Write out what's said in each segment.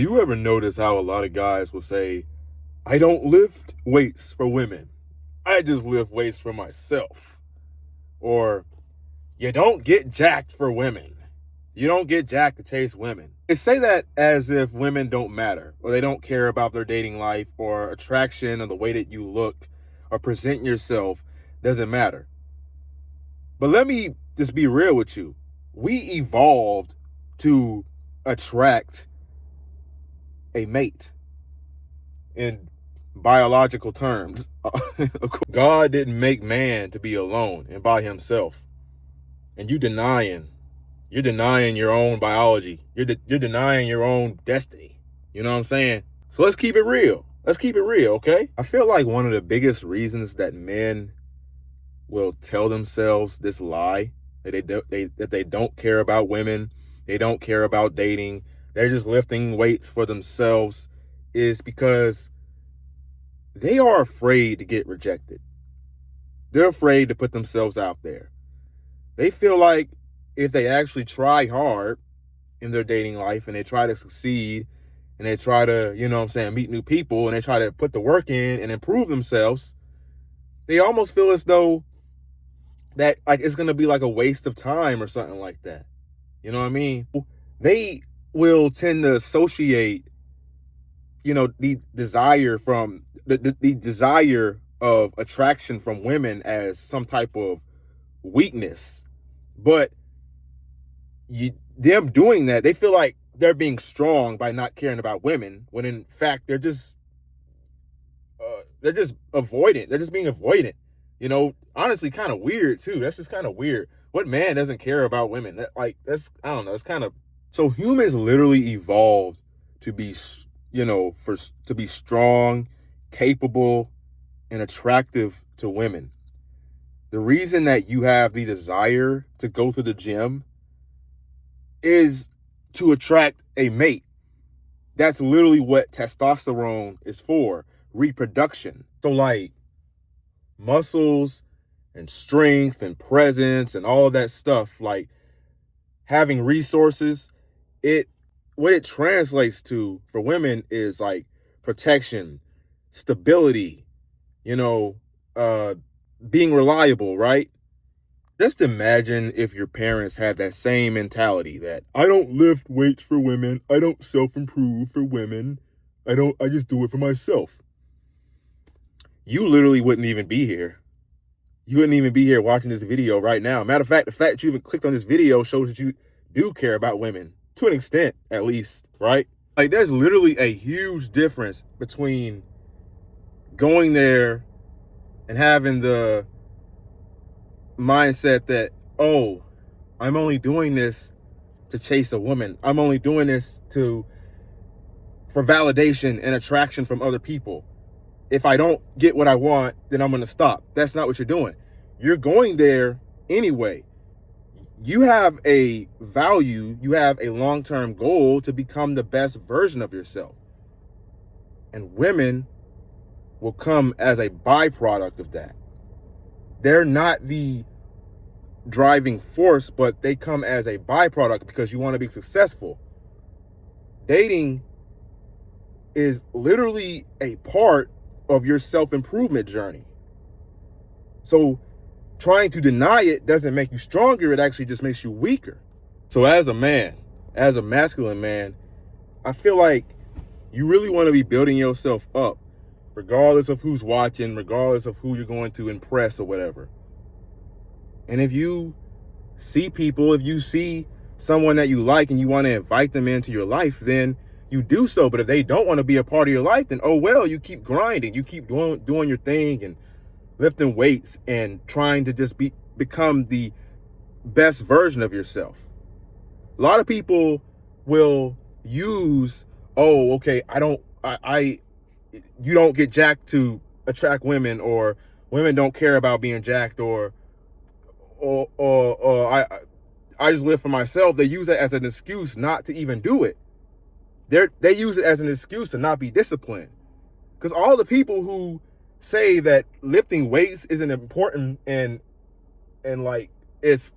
You ever notice how a lot of guys will say, I don't lift weights for women. I just lift weights for myself. Or, you don't get jacked for women. You don't get jacked to chase women. They say that as if women don't matter, or they don't care about their dating life, or attraction, or the way that you look or present yourself doesn't matter. But let me just be real with you. We evolved to attract a mate in biological terms. God didn't make man to be alone and by himself. And you're denying your own biology. You're denying your own destiny. You know what I'm saying? So let's keep it real. Let's keep it real, okay? I feel like one of the biggest reasons that men will tell themselves this lie that they don't care about women, they don't care about dating, they're just lifting weights for themselves, is because they are afraid to get rejected. They're afraid to put themselves out there. They feel like if they actually try hard in their dating life and they try to succeed and they try to, meet new people and they try to put the work in and improve themselves, they almost feel as though that like it's going to be like a waste of time or something like that. You know what I mean? They will tend to associate, the desire from the desire of attraction from women as some type of weakness. But them doing that, they feel like they're being strong by not caring about women, when in fact they're just avoidant. They're just being avoidant. Honestly, kind of weird too. That's just kind of weird. What man doesn't care about women? I don't know. It's kind of, so humans literally evolved to be, to be strong, capable, and attractive to women. The reason that you have the desire to go to the gym is to attract a mate. That's literally what testosterone is for, reproduction. So like muscles and strength and presence and all of that stuff, like having resources, what it translates to for women is like protection, stability, being reliable, right? Just imagine if your parents had that same mentality that I don't lift weights for women, I don't self-improve for women, I just do it for myself. You literally wouldn't even be here. You wouldn't even be here watching this video right now. Matter of fact, the fact that you even clicked on this video shows that you do care about women, to an extent, at least, right? Like, there's literally a huge difference between going there and having the mindset that, oh, I'm only doing this to chase a woman. I'm only doing this for validation and attraction from other people. If I don't get what I want, then I'm going to stop. That's not what you're doing. You're going there anyway. You have a value, you have a long-term goal to become the best version of yourself. And women will come as a byproduct of that. They're not the driving force, but they come as a byproduct because you want to be successful. Dating is literally a part of your self-improvement journey. So trying to deny it doesn't make you stronger. It actually just makes you weaker. So as a man, as a masculine man, I feel like you really want to be building yourself up, regardless of who's watching, regardless of who you're going to impress or whatever. And if you see people, if you see someone that you like and you want to invite them into your life, then you do so. But if they don't want to be a part of your life, then oh well, you keep grinding, you keep doing your thing and lifting weights and trying to just become the best version of yourself. A lot of people will use, oh, okay, you don't get jacked to attract women, or women don't care about being jacked, or I just live for myself. They use it as an excuse not to even do it. They use it as an excuse to not be disciplined. Because all the people who say that lifting weights isn't important and like it's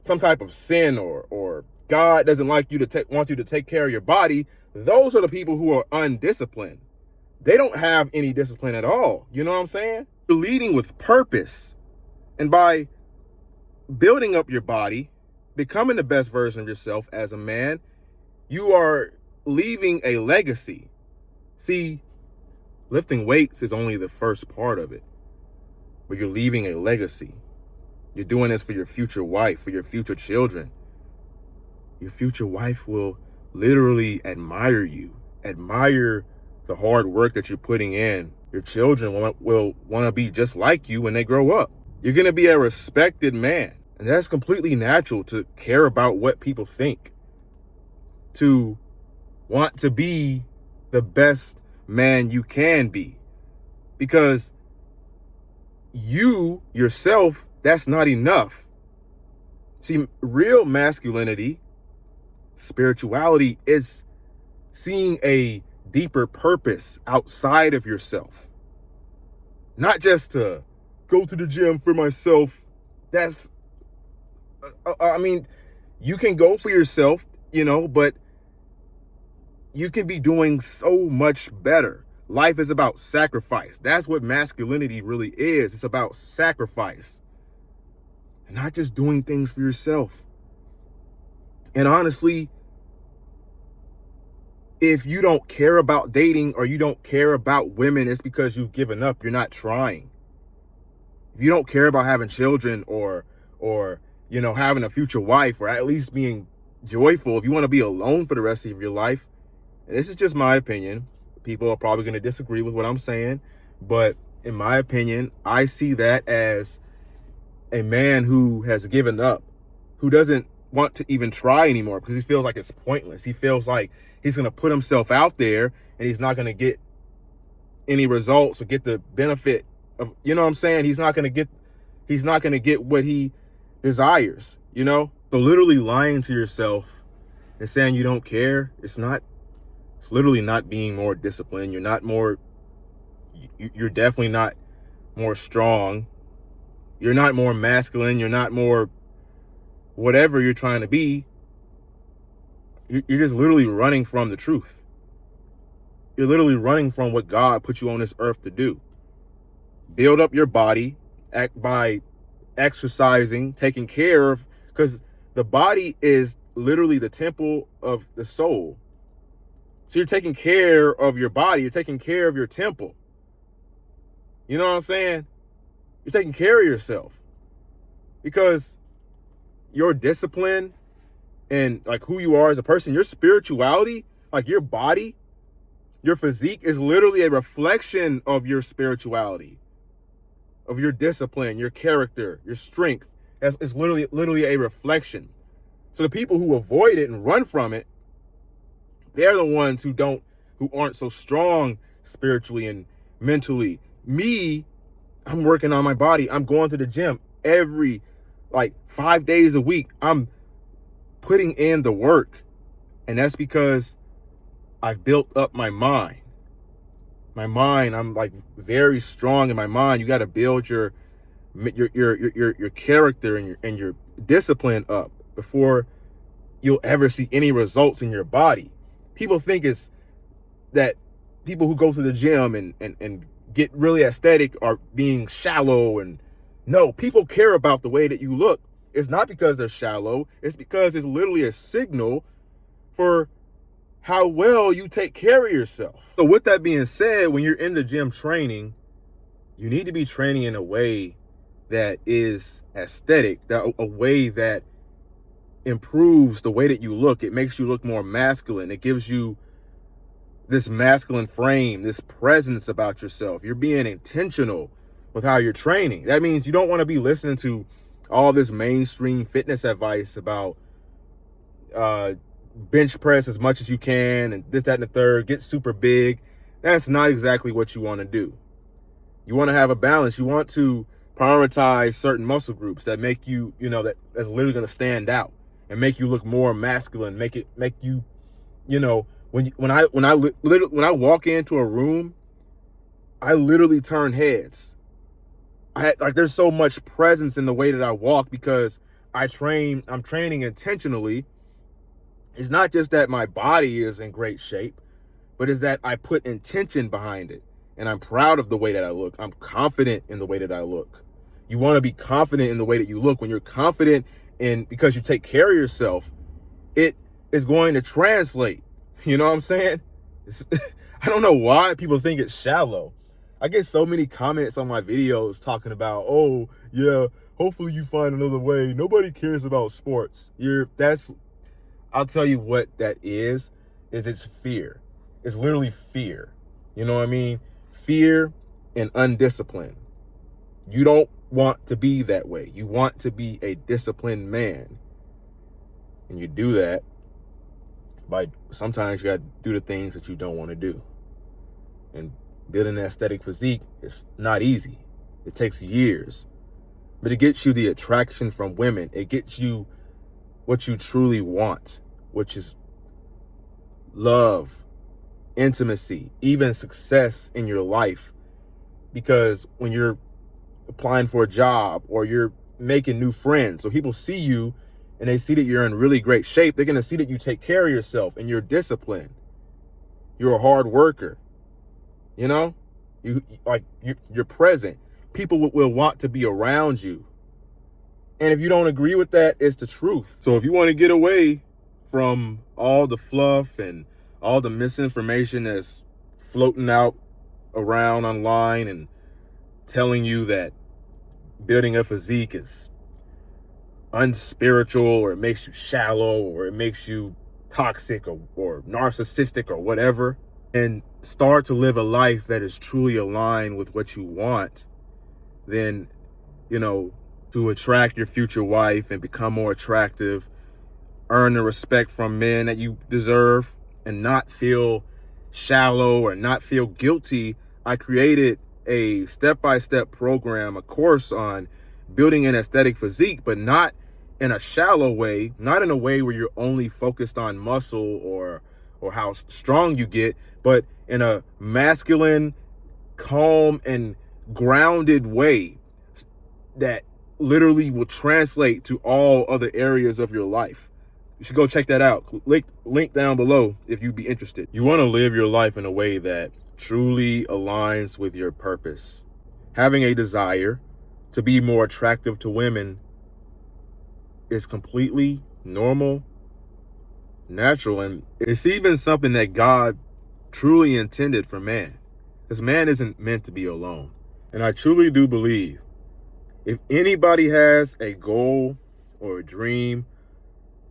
some type of sin or God doesn't like you to want you to take care of your body, those are the people who are undisciplined. They don't have any discipline at all. You know what I'm saying? You're leading with purpose. And by building up your body, becoming the best version of yourself as a man, you are leaving a legacy. See, lifting weights is only the first part of it, but you're leaving a legacy. You're doing this for your future wife, for your future children. Your future wife will literally admire you, admire the hard work that you're putting in. Your children will want to be just like you when they grow up. You're going to be a respected man. And that's completely natural, to care about what people think, to want to be the best man you can be. Because you yourself, that's not enough. See, real masculinity, spirituality, is seeing a deeper purpose outside of yourself. Not just to go to the gym for myself. That's, I mean, you can go for yourself, but you can be doing so much better. Life is about sacrifice. That's what masculinity really is. It's about sacrifice. And not just doing things for yourself. And honestly, if you don't care about dating or you don't care about women, it's because you've given up. You're not trying. If you don't care about having children or having a future wife, or at least being joyful, if you want to be alone for the rest of your life, and this is just my opinion, people are probably going to disagree with what I'm saying, but in my opinion, I see that as a man who has given up, who doesn't want to even try anymore because he feels like it's pointless. He feels like he's going to put himself out there and he's not going to get any results or get the benefit of, you know what I'm saying? He's not going to get what he desires, So literally lying to yourself and saying you don't care, it's literally not being more disciplined. You're definitely not more strong. You're not more masculine. You're not more whatever you're trying to be. You're just literally running from the truth. You're literally running from what God put you on this earth to do. Build up your body by exercising, taking care of, because the body is literally the temple of the soul. So you're taking care of your body. You're taking care of your temple. You know what I'm saying? You're taking care of yourself, because your discipline and like who you are as a person, your spirituality, like your body, your physique is literally a reflection of your spirituality, of your discipline, your character, your strength. It's literally a reflection. So the people who avoid it and run from it, they're the ones who aren't so strong spiritually and mentally. Me, I'm working on my body. I'm going to the gym every 5 days a week. I'm putting in the work. And that's because I've built up my mind. I'm very strong in my mind. You got to build your character and your discipline up before you'll ever see any results in your body. People think it's that people who go to the gym and get really aesthetic are being shallow. And no, people care about the way that you look. It's not because they're shallow. It's because it's literally a signal for how well you take care of yourself. So with that being said, when you're in the gym training, you need to be training in a way that is aesthetic, that a way that improves the way that you look. It makes you look more masculine. It gives you this masculine frame, this presence about yourself. You're being intentional with how you're training. That means you don't want to be listening to all this mainstream fitness advice about bench press as much as you can and this, that, and the third, get super big. That's not exactly what you want to do. You want to have a balance. You want to prioritize certain muscle groups that make you, that's literally going to stand out and make you look more masculine, make you, when I walk into a room, I literally turn heads. There's so much presence in the way that I walk because I'm training intentionally It's not just that my body is in great shape, but is that I put intention behind it. And I'm proud of the way that I look. I'm confident in the way that I look. You want to be confident in the way that you look. When you're confident in, because you take care of yourself, it is going to translate. You know what I'm saying? I don't know why people think it's shallow. I get so many comments on my videos talking about, oh, yeah, hopefully you find another way. Nobody cares about sports. I'll tell you what that is it's fear. It's literally fear. You know what I mean? Fear and undisciplined. You don't want to be that way. You want to be a disciplined man. And you do that by, sometimes you got to do the things that you don't want to do. And building an aesthetic physique is not easy. It takes years. But it gets you the attraction from women. It gets you what you truly want, which is love, intimacy, even success in your life. Because when you're applying for a job or you're making new friends, so people see you and they see that you're in really great shape, they're going to see that you take care of yourself and you're disciplined. You're a hard worker. You know, you're present. People will want to be around you. And if you don't agree with that, it's the truth. So if you want to get away from all the fluff and all the misinformation that's floating out around online and telling you that building a physique is unspiritual, or it makes you shallow, or it makes you toxic or narcissistic or whatever, and start to live a life that is truly aligned with what you want, then, you know, to attract your future wife and become more attractive, earn the respect from men that you deserve, and not feel shallow or not feel guilty, I created a step-by-step program, a course on building an aesthetic physique, but not in a shallow way, not in a way where you're only focused on muscle or how strong you get, but in a masculine, calm, and grounded way that literally will translate to all other areas of your life. You should go check that out. Link down below if you'd be interested. You want to live your life in a way that truly aligns with your purpose. Having a desire to be more attractive to women is completely normal, natural, and it's even something that God truly intended for man. Because man isn't meant to be alone. And I truly do believe if anybody has a goal or a dream,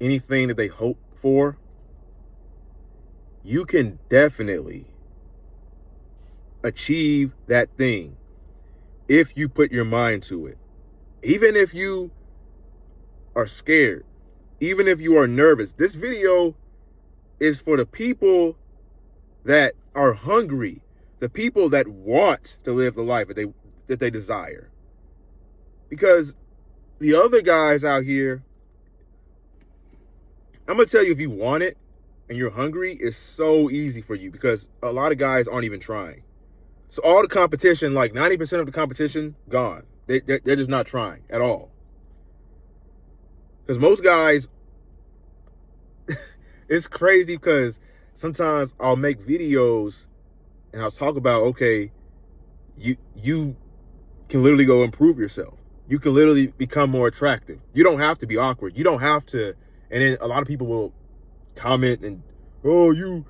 anything that they hope for, you can definitely achieve that thing if you put your mind to it. Even if you are scared, even if you are nervous, this video is for the people that are hungry, the people that want to live the life that they desire. Because the other guys out here, I'm going to tell you, if you want it and you're hungry, it's so easy for you because a lot of guys aren't even trying. So all the competition, like 90% of the competition, gone. They're just not trying at all. Because most guys, it's crazy because sometimes I'll make videos and I'll talk about, okay, you can literally go improve yourself. You can literally become more attractive. You don't have to be awkward. You don't have to. And then a lot of people will comment and, oh, you're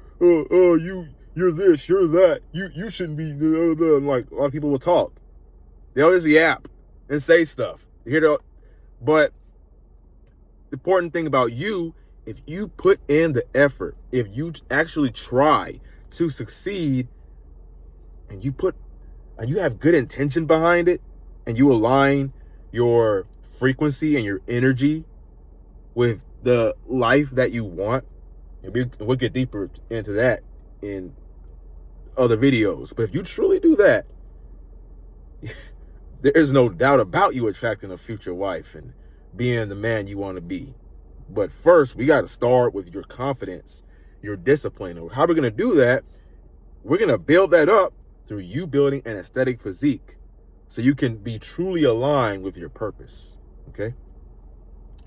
this, you're that. You shouldn't be. And like a lot of people will talk. They'll just yap and say stuff. But the important thing about you, if you put in the effort, if you actually try to succeed, and you have good intention behind it, and you align your frequency and your energy with the life that you want, and we'll get deeper into that in other videos. But if you truly do that, there is no doubt about you attracting a future wife and being the man you want to be. But first, we got to start with your confidence, your discipline. How we're going to do that, we're going to build that up through you building an aesthetic physique so you can be truly aligned with your purpose. Okay?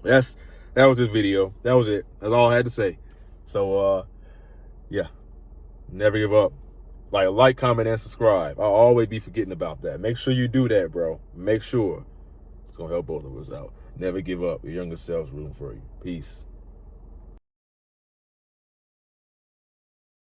That was this video. That was it. That's all I had to say. So, yeah, never give up. Like, comment, and subscribe. I'll always be forgetting about that. Make sure you do that, bro. Make sure. It's going to help both of us out. Never give up. Your younger self's rooting for you. Peace.